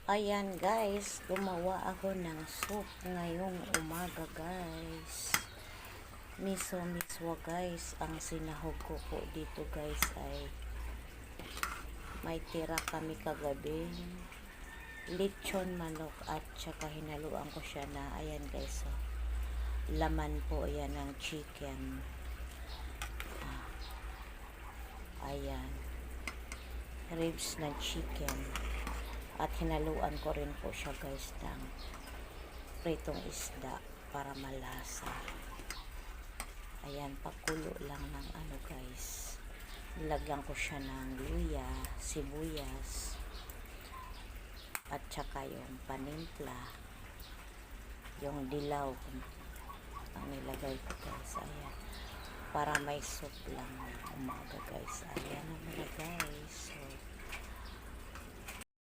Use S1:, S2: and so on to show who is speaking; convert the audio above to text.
S1: Ayan guys, gumawa ako ng soup ngayong umaga guys. Miso miswa guys, ang sinahog ko po dito guys ay may tira kami kagabi. Lechon manok at saka hinaluan ko siya na ayan guys. So, laman po ayan ng chicken. Ayan. Ribs ng chicken. At hinaluan ko rin po siya guys ng pritong isda para malasa. Ayan, pakulo lang ng ano guys. Nilagyan ko siya ng luya, sibuyas, at saka yung panimpla, yung dilaw ang nilagay ko guys. Ayan. Para may soup lang umaga guys. Ayan naman guys. So,